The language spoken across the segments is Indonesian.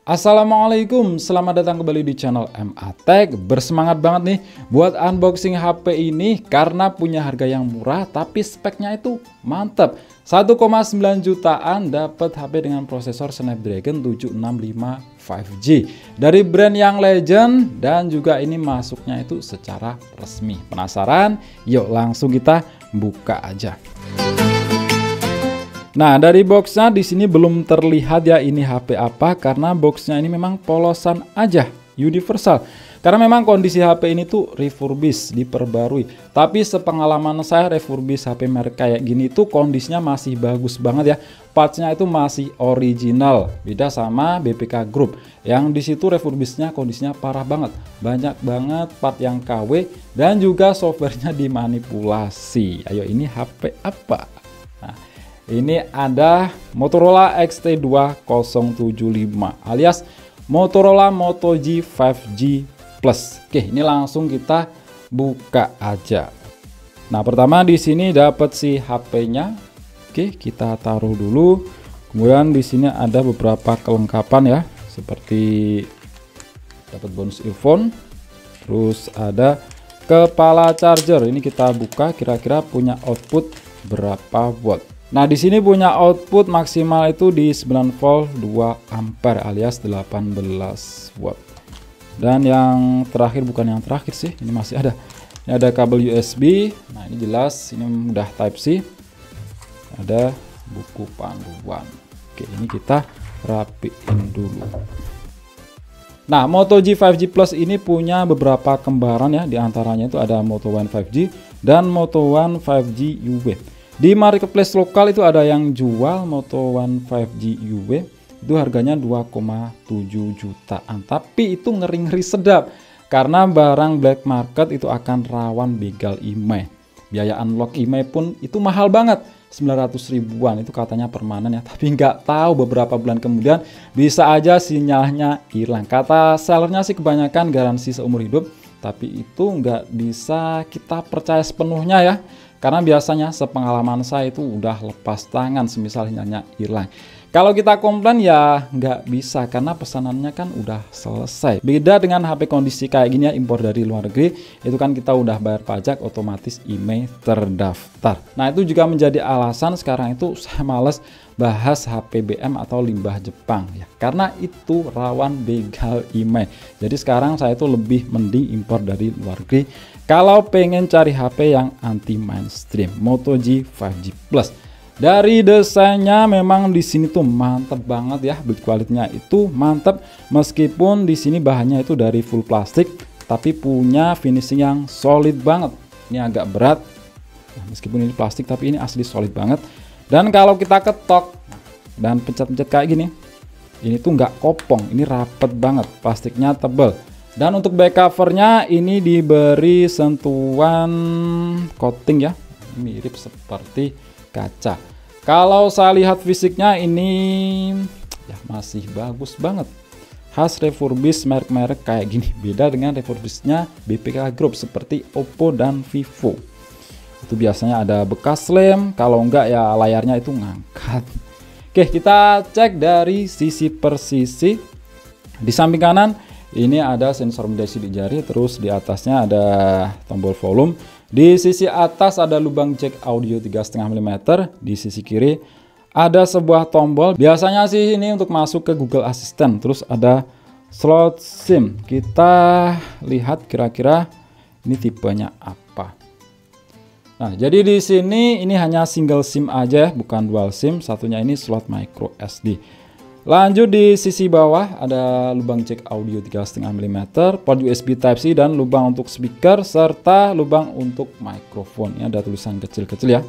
Assalamualaikum, selamat datang kembali di channel MA Tech. Bersemangat banget nih buat unboxing HP ini karena punya harga yang murah tapi speknya itu mantap. 1,9 jutaan dapat HP dengan prosesor Snapdragon 765 5G dari brand yang legend, dan juga ini masuknya itu secara resmi. Penasaran? Yuk langsung kita buka aja. Nah, dari boxnya di sini belum terlihat ya ini HP apa, karena boxnya ini memang polosan aja, universal. Karena memang kondisi HP ini tuh refurbish, diperbarui. Tapi sepengalaman saya refurbish HP merek kayak gini tuh kondisinya masih bagus banget ya. Partsnya itu masih original, beda sama BPK Group yang di situ refurbishnya kondisinya parah banget, banyak banget part yang KW dan juga softwarenya dimanipulasi. Ayo, ini HP apa? Nah, ini ada Motorola XT2075 alias Motorola Moto G 5G Plus. Oke, ini langsung kita buka aja. Nah, pertama di sini dapat si HP-nya. Oke, kita taruh dulu. Kemudian di sini ada beberapa kelengkapan ya, seperti dapat bonus earphone. Terus ada kepala charger. Ini kita buka, kira-kira punya output berapa watt. Nah, di sini punya output maksimal itu di 9 volt 2 ampere alias 18 watt. Dan yang terakhir, bukan yang terakhir sih, ini masih ada. Ini ada kabel USB. Nah, ini jelas ini udah Type C. Ada buku panduan. Oke, ini kita rapiin dulu. Nah, Moto G 5G Plus ini punya beberapa kembaran ya. Di antaranya itu ada Moto One 5G dan Moto One 5G UW. Di marketplace lokal itu ada yang jual Moto One 5G UW, itu harganya 2,7 jutaan. Tapi itu ngeri-ngeri sedap karena barang black market itu akan rawan begal IMEI. Biaya unlock IMEI pun itu mahal banget, 900 ribuan itu katanya permanen ya. Tapi nggak tahu beberapa bulan kemudian bisa aja sinyalnya hilang. Kata sellernya sih kebanyakan garansi seumur hidup, tapi itu nggak bisa kita percaya sepenuhnya ya. Karena biasanya sepengalaman saya itu udah lepas tangan semisal sinyalnya hilang. Kalau kita komplain ya nggak bisa karena pesanannya kan udah selesai. Beda dengan HP kondisi kayak gini ya, impor dari luar negeri, itu kan kita udah bayar pajak, otomatis IMEI terdaftar. Nah, itu juga menjadi alasan sekarang itu saya males bahas HP BM atau limbah Jepang ya, karena itu rawan begal IMEI. Jadi sekarang saya itu lebih mending impor dari luar negeri kalau pengen cari HP yang anti mainstream. Moto G 5G Plus. Dari desainnya memang di sini tuh mantep banget ya, build quality-nya itu mantep, meskipun di sini bahannya itu dari full plastik tapi punya finishing yang solid banget. Ini agak berat. Nah, meskipun ini plastik tapi ini asli solid banget. Dan kalau kita ketok dan pencet-pencet kayak gini, ini tuh nggak kopong, ini rapet banget, plastiknya tebel. Dan untuk back covernya ini diberi sentuhan coating ya, mirip seperti kaca. Kalau saya lihat fisiknya ini ya masih bagus banget, khas refurbish merek-merek kayak gini. Beda dengan refurbishnya BPK Group seperti Oppo dan Vivo. Itu biasanya ada bekas lem, kalau enggak ya layarnya itu ngangkat. Oke, kita cek dari sisi per sisi. Di samping kanan ini ada sensor mediasi di jari, terus di atasnya ada tombol volume. Di sisi atas ada lubang jack audio 3,5 mm. Di sisi kiri ada sebuah tombol. Biasanya sih ini untuk masuk ke Google Assistant. Terus ada slot SIM. Kita lihat kira-kira ini tipenya apa. Nah, jadi di sini ini hanya single SIM aja, bukan dual SIM. Satunya ini slot micro SD. Lanjut di sisi bawah ada lubang jack audio 3,5 mm, port USB Type-C dan lubang untuk speaker serta lubang untuk mikrofon. Ini ada tulisan kecil-kecil ya.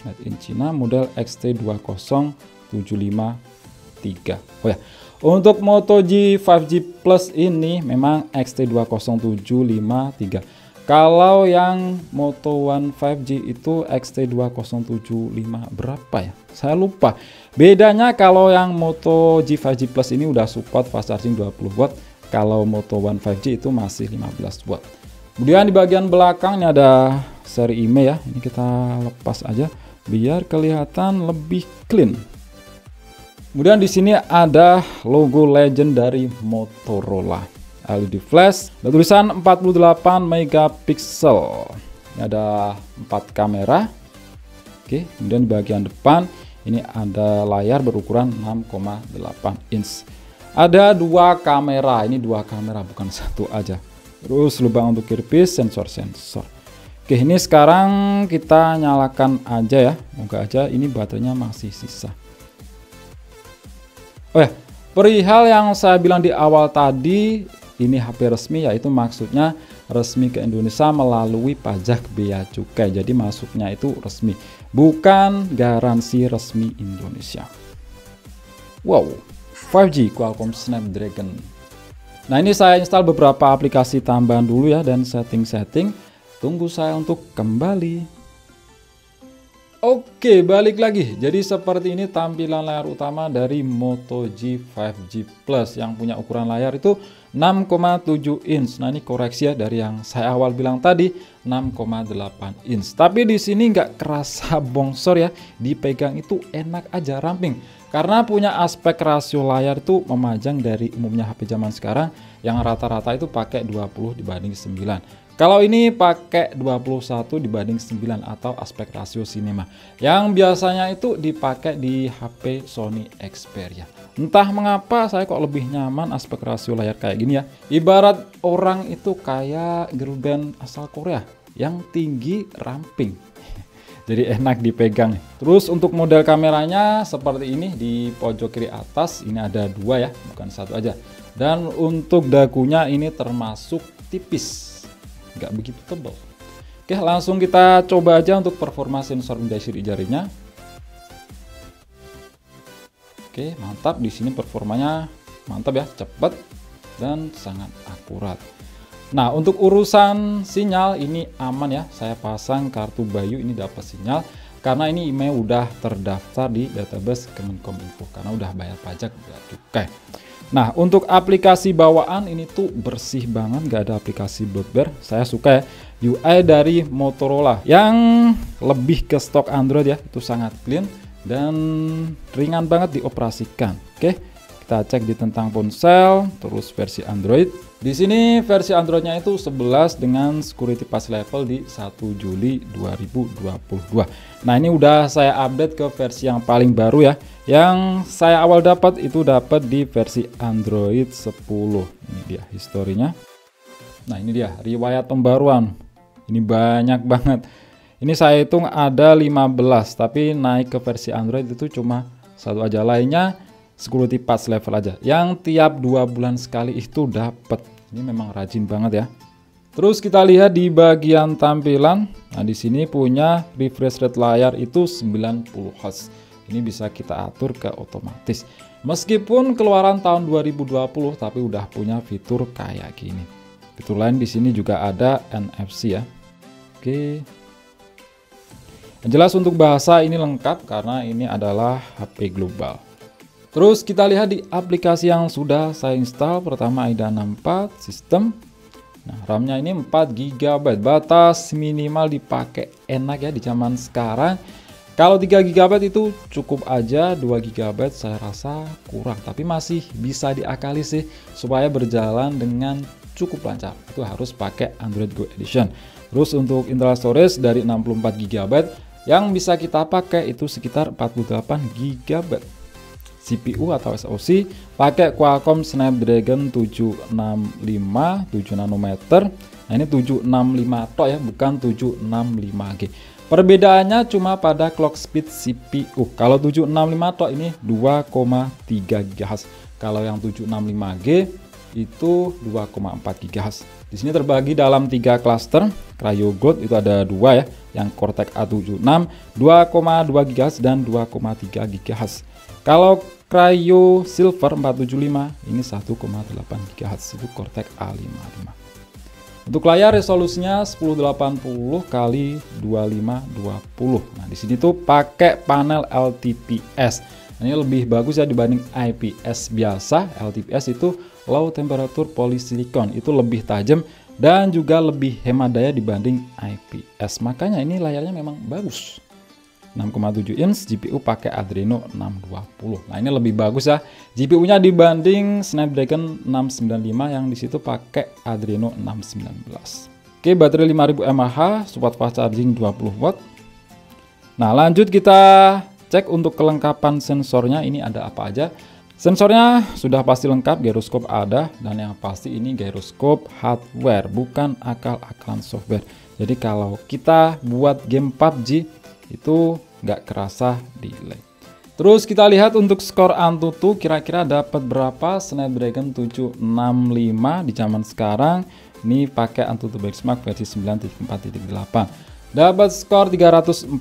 Made in China, model XT20753. Oh ya, untuk Moto G 5G Plus ini memang XT20753. Kalau yang Moto One 5G itu XT2075 berapa ya? Saya lupa. Bedanya kalau yang Moto G 5G Plus ini udah support fast charging 20 watt. Kalau Moto One 5G itu masih 15 watt. Kemudian di bagian belakang ini ada seri IMEI ya. Ini kita lepas aja biar kelihatan lebih clean. Kemudian di sini ada logo legend dari Motorola. LED flash, ada tulisan 48 megapiksel. Ini ada 4 kamera. Oke, kemudian di bagian depan ini ada layar berukuran 6,8 inch. Ada 2 kamera, ini 2 kamera bukan satu aja. Terus lubang untuk earpiece, sensor-sensor. Oke, ini sekarang kita nyalakan aja ya. Moga aja ini baterainya masih sisa. Oh ya, perihal yang saya bilang di awal tadi, ini HP resmi, yaitu maksudnya resmi ke Indonesia melalui pajak bea cukai. Jadi masuknya itu resmi, bukan garansi resmi Indonesia. Wow, 5G Qualcomm Snapdragon. Nah, ini saya install beberapa aplikasi tambahan dulu ya, dan setting-setting. Tunggu saya untuk kembali. Oke, balik lagi. Jadi seperti ini tampilan layar utama dari Moto G 5G Plus yang punya ukuran layar itu 6,7 inch. Nah, ini koreksi ya dari yang saya awal bilang tadi 6,8 inch. Tapi di sini nggak kerasa bongsor ya. Dipegang itu enak aja, ramping. Karena punya aspek rasio layar itu memajang dari umumnya HP zaman sekarang yang rata-rata itu pakai 20 dibanding 9. Kalau ini pakai 21 dibanding 9 atau aspek rasio cinema. Yang biasanya itu dipakai di HP Sony Xperia. Entah mengapa saya kok lebih nyaman aspek rasio layar kayak gini ya. Ibarat orang itu kayak girl band asal Korea yang tinggi ramping. Jadi enak dipegang. Terus untuk model kameranya seperti ini di pojok kiri atas ini ada 2 ya, bukan satu aja. Dan untuk dagunya ini termasuk tipis. Nggak begitu tebal. Oke, langsung kita coba aja untuk performa sensor indikasi di jarinya. Oke, mantap. Di sini performanya mantap ya, cepat dan sangat akurat. Nah, untuk urusan sinyal ini aman ya. Saya pasang kartu Bayu, ini dapat sinyal karena ini email udah terdaftar di database Kemenkominfo karena udah bayar pajak bea cukai. Nah, untuk aplikasi bawaan ini tuh bersih banget, nggak ada aplikasi bloatware. Saya suka ya UI dari Motorola yang lebih ke stok Android ya, itu sangat clean dan ringan banget dioperasikan. Oke, kita cek di tentang ponsel, terus versi Android. Di sini versi Androidnya itu 11 dengan security patch level di 1 Juli 2022. Nah, ini udah saya update ke versi yang paling baru ya. Yang saya awal dapat itu dapat di versi Android 10. Ini dia historinya. Nah, ini dia riwayat pembaruan. Ini banyak banget. Ini saya hitung ada 15, tapi naik ke versi Android itu cuma satu aja. Lainnya security patch level aja. Yang tiap 2 bulan sekali itu dapat. Ini memang rajin banget ya. Terus kita lihat di bagian tampilan. Nah, di sini punya refresh rate layar itu 90 Hz. Ini bisa kita atur ke otomatis. Meskipun keluaran tahun 2020 tapi udah punya fitur kayak gini. Fitur lain di sini juga ada NFC ya. Oke. Yang jelas untuk bahasa ini lengkap karena ini adalah HP global. Terus kita lihat di aplikasi yang sudah saya install. Pertama AIDA 64 sistem. Nah, RAM-nya ini 4 GB. Batas minimal dipakai enak ya di zaman sekarang. Kalau 3 GB itu cukup aja, 2 GB saya rasa kurang. Tapi masih bisa diakali sih supaya berjalan dengan cukup lancar. Itu harus pakai Android Go Edition. Terus untuk internal storage dari 64 GB yang bisa kita pakai itu sekitar 48 GB. CPU atau SoC pakai Qualcomm Snapdragon 765 7 nanometer. Nah, ini 765 tok ya, bukan 765G. Perbedaannya cuma pada clock speed CPU. Kalau 765 tok ini 2,3 GHz. Kalau yang 765G itu 2,4 GHz. Di sini terbagi dalam 3 cluster. Cryo Gold itu ada 2 ya, yang Cortex A76 2,2 GHz dan 2,3 GHz. Kalau Cryo Silver 475 ini 1,8 GHz, itu Cortex A55. Untuk layar resolusinya 1080 x 2520. Nah, di sini tuh pakai panel LTPS. Ini lebih bagus ya dibanding IPS biasa. LTPS itu low temperature polysilicon, itu lebih tajam dan juga lebih hemat daya dibanding IPS. Makanya ini layarnya memang bagus. 6,7 inch, GPU pakai Adreno 620. Nah, ini lebih bagus ya GPU-nya dibanding Snapdragon 695 yang disitu pakai Adreno 619. Oke, baterai 5000 mAh, support fast charging 20 watt. Nah, lanjut kita cek untuk kelengkapan sensornya. Ini ada apa aja? Sensornya sudah pasti lengkap, gyroscope ada, dan yang pasti ini gyroscope hardware, bukan akal-akalan software. Jadi kalau kita buat game PUBG itu nggak kerasa delay. Terus kita lihat untuk skor Antutu kira-kira dapat berapa. Snapdragon 765 di zaman sekarang ini pakai Antutu Benchmark versi 9.4.8 dapat skor 340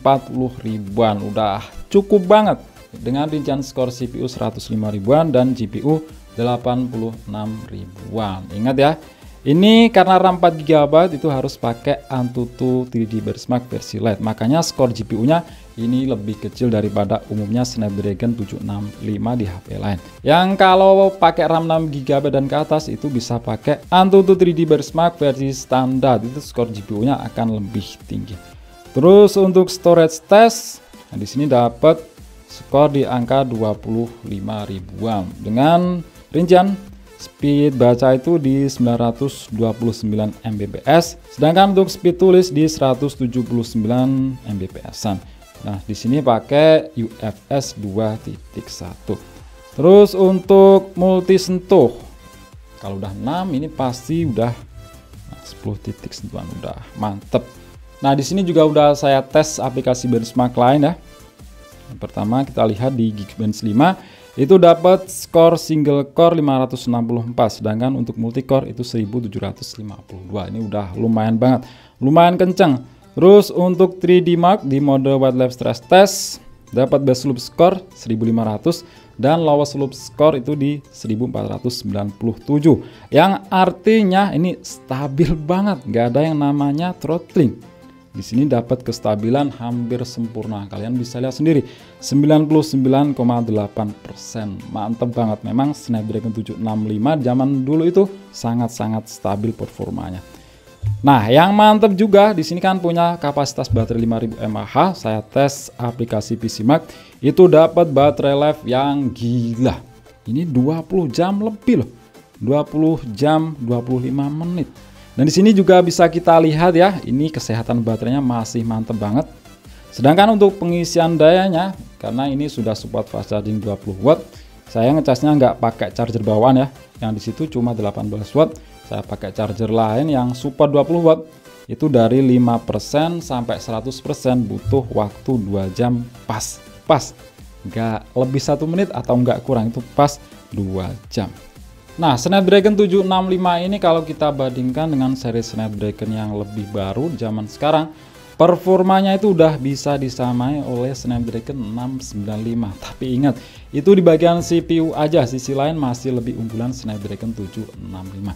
ribuan, udah cukup banget dengan rincian skor CPU 105 ribuan dan GPU 86 ribuan. Ingat ya, ini karena RAM 4 GB itu harus pakai Antutu 3D Benchmark versi Lite, makanya skor GPU-nya ini lebih kecil daripada umumnya Snapdragon 765 di HP lain. Yang kalau pakai RAM 6 GB dan ke atas itu bisa pakai Antutu 3D Benchmark versi standar, itu skor GPU-nya akan lebih tinggi. Terus untuk storage test, nah di sini dapat skor di angka 25 ribuan dengan rincian speed baca itu di 929 Mbps, sedangkan untuk speed tulis di 179 Mbps-an. Nah, di sini pakai UFS 2.1. Terus untuk multi sentuh, kalau udah 6 ini pasti udah 10 titik sentuhan, udah mantep. Nah, di sini juga udah saya tes aplikasi benchmark lain ya. Yang pertama kita lihat di Geekbench 5 itu dapat skor single core 564, sedangkan untuk multi core itu 1752. Ini udah lumayan banget, lumayan kenceng. Terus untuk 3D Mark di mode wildlife stress test dapat best loop score 1500 dan lowest loop score itu di 1497, yang artinya ini stabil banget, nggak ada yang namanya throttling. Di sini dapat kestabilan hampir sempurna, kalian bisa lihat sendiri 99,8%. Mantep banget, memang Snapdragon 765 zaman dulu itu sangat-sangat stabil performanya. Nah, yang mantep juga di sini kan punya kapasitas baterai 5000 mAh. Saya tes aplikasi PCMark itu dapat baterai life yang gila. Ini 20 jam lebih loh. 20 jam 25 menit. Dan di sini juga bisa kita lihat ya, ini kesehatan baterainya masih mantep banget. Sedangkan untuk pengisian dayanya, karena ini sudah support fast charging 20 watt, saya ngecasnya nggak pakai charger bawaan ya. Yang di situ cuma 18 watt. Saya pakai charger lain yang support 20 watt. Itu dari 5% sampai 100% butuh waktu 2 jam pas. Nggak lebih 1 menit atau nggak kurang, itu pas 2 jam. Nah, Snapdragon 765 ini kalau kita bandingkan dengan seri Snapdragon yang lebih baru zaman sekarang, performanya itu udah bisa disamai oleh Snapdragon 695. Tapi ingat, itu di bagian CPU aja, sisi lain masih lebih unggulan Snapdragon 765.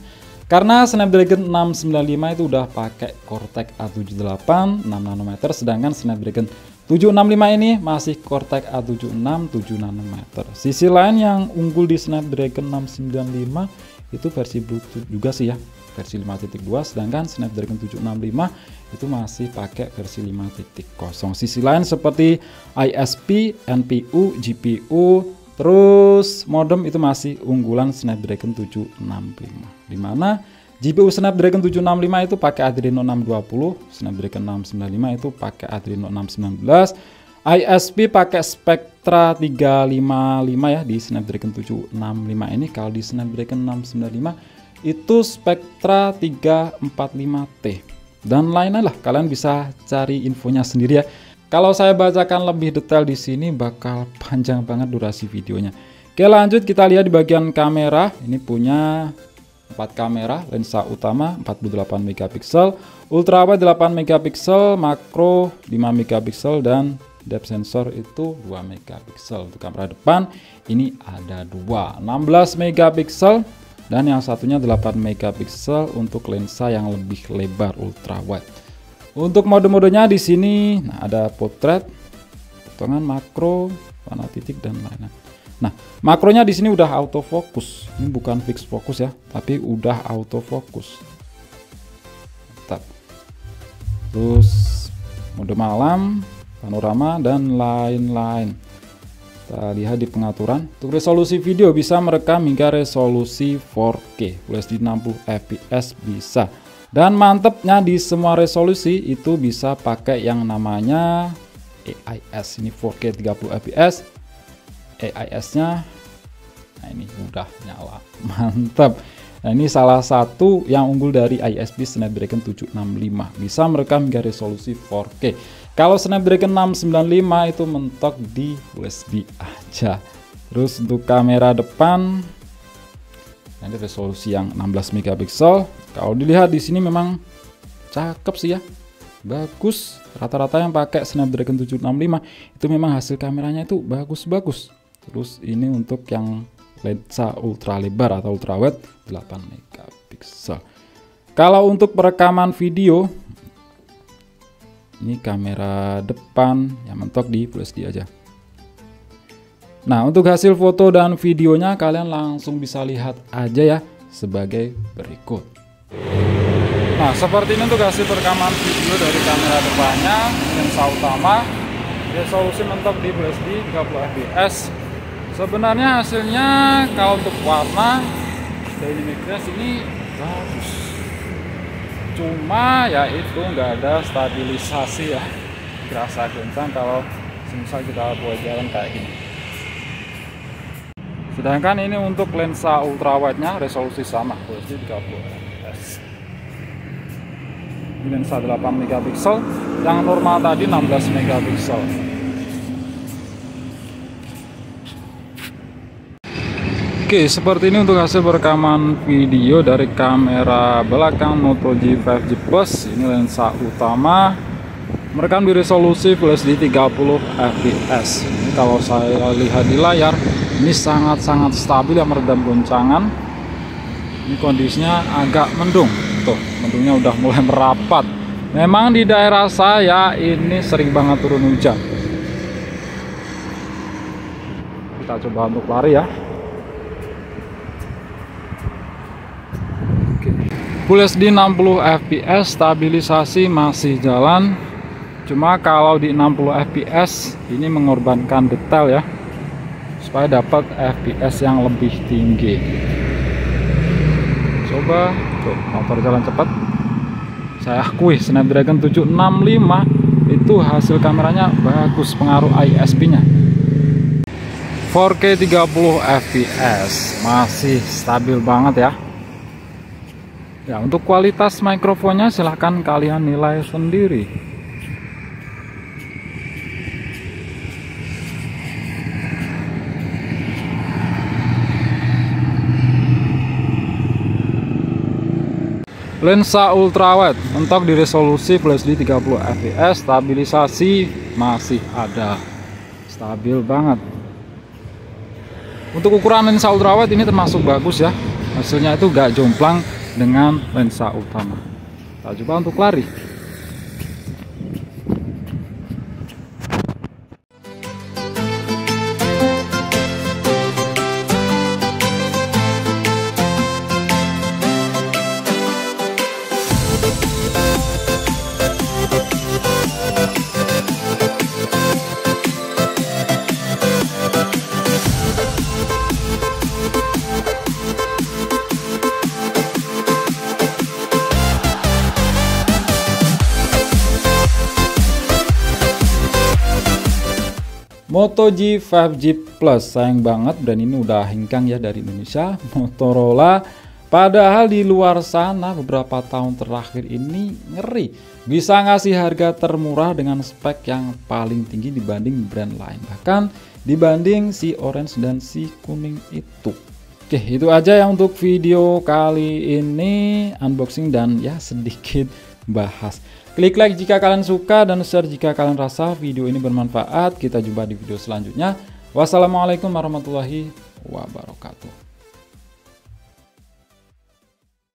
Karena Snapdragon 695 itu udah pakai Cortex A78 6 nanometer, sedangkan Snapdragon 765 ini masih Cortex A76 7 nanometer. Sisi lain yang unggul di Snapdragon 695 itu versi Bluetooth juga sih ya, versi 5.2, sedangkan Snapdragon 765 itu masih pakai versi 5.0. Sisi lain seperti ISP, NPU, GPU, terus modem itu masih unggulan Snapdragon 765. Dimana GPU Snapdragon 765 itu pakai Adreno 620, Snapdragon 695 itu pakai Adreno 619, ISP pakai Spectra 355 ya di Snapdragon 765 ini. Kalau di Snapdragon 695 itu Spectra 345T dan lain-lain lah, kalian bisa cari infonya sendiri ya. Kalau saya bacakan lebih detail di sini bakal panjang banget durasi videonya. Oke, lanjut kita lihat di bagian kamera. Ini punya 4 kamera, lensa utama 48 megapiksel, ultrawide 8 megapiksel, makro 5 megapiksel dan depth sensor itu 2 megapiksel. Untuk kamera depan ini ada 16 megapiksel dan yang satunya 8 megapiksel untuk lensa yang lebih lebar ultrawide. Untuk mode-modenya di sini ada portrait, potongan, makro, warna titik dan lain-lain. Nah, makronya di sini udah autofocus. Ini bukan fix fokus ya, tapi udah autofocus. Mantap. Terus mode malam panorama, dan lain-lain. Kita lihat di pengaturan. Untuk resolusi video bisa merekam hingga resolusi 4K, Full HD 60 fps bisa. Dan mantepnya di semua resolusi itu bisa pakai yang namanya AIS. Ini 4K 30 fps. AIS-nya, nah ini udah nyala, mantap. Nah ini salah satu yang unggul dari ISP Snapdragon 765, bisa merekam hingga resolusi 4K. Kalau Snapdragon 695 itu mentok di USB aja. Terus untuk kamera depan, ini resolusi yang 16 megapiksel. Kalau dilihat di sini memang cakep sih ya, bagus. Rata-rata yang pakai Snapdragon 765 itu memang hasil kameranya itu bagus-bagus. Terus ini untuk yang lensa ultra lebar atau ultrawide 8 megapiksel. Kalau untuk perekaman video, ini kamera depan yang mentok di Full HD aja. Nah, untuk hasil foto dan videonya kalian langsung bisa lihat aja ya sebagai berikut. Nah, seperti ini untuk hasil perekaman video dari kamera depannya, lensa utama, resolusi mentok di Full HD 30 fps. Sebenarnya hasilnya kalau untuk warna dynamic range ini bagus, cuma ya itu nggak ada stabilisasi ya, kerasa kencang kalau misal kita buat jalan kayak gini. Sedangkan ini untuk lensa ultrawide nya resolusi sama, Full HD 30 fps. Ini lensa 8 megapiksel, yang normal tadi 16 megapiksel. Oke, seperti ini untuk hasil perekaman video dari kamera belakang Moto G5 G Plus. Ini lensa utama, merekam di resolusi Full HD 30 fps. Ini kalau saya lihat di layar, ini sangat-sangat stabil ya, meredam goncangan. Ini kondisinya agak mendung, tuh mendungnya udah mulai merapat. Memang di daerah saya ini sering banget turun hujan. Kita coba untuk lari ya. Full HD 60 fps, stabilisasi masih jalan. Cuma kalau di 60 fps ini mengorbankan detail ya, supaya dapat fps yang lebih tinggi. Coba tuh, motor jalan cepat. Saya akui Snapdragon 765 itu hasil kameranya bagus, pengaruh ISP nya 4K 30 fps masih stabil banget ya. Ya, untuk kualitas mikrofonnya silahkan kalian nilai sendiri. Lensa ultrawide mentok di resolusi Full HD 30 fps, stabilisasi masih ada, stabil banget. Untuk ukuran lensa ultrawide ini termasuk bagus ya, hasilnya itu gak jomplang dengan lensa utama. Kita coba untuk lari. Moto G5 G Plus, sayang banget brand ini udah hengkang ya dari Indonesia, Motorola. Padahal di luar sana beberapa tahun terakhir ini ngeri, bisa ngasih harga termurah dengan spek yang paling tinggi dibanding brand lain, bahkan dibanding si orange dan si kuning itu. Oke, itu aja ya untuk video kali ini, unboxing dan ya sedikit bahas. Klik like jika kalian suka dan share jika kalian rasa video ini bermanfaat. Kita jumpa di video selanjutnya. Wassalamualaikum warahmatullahi wabarakatuh.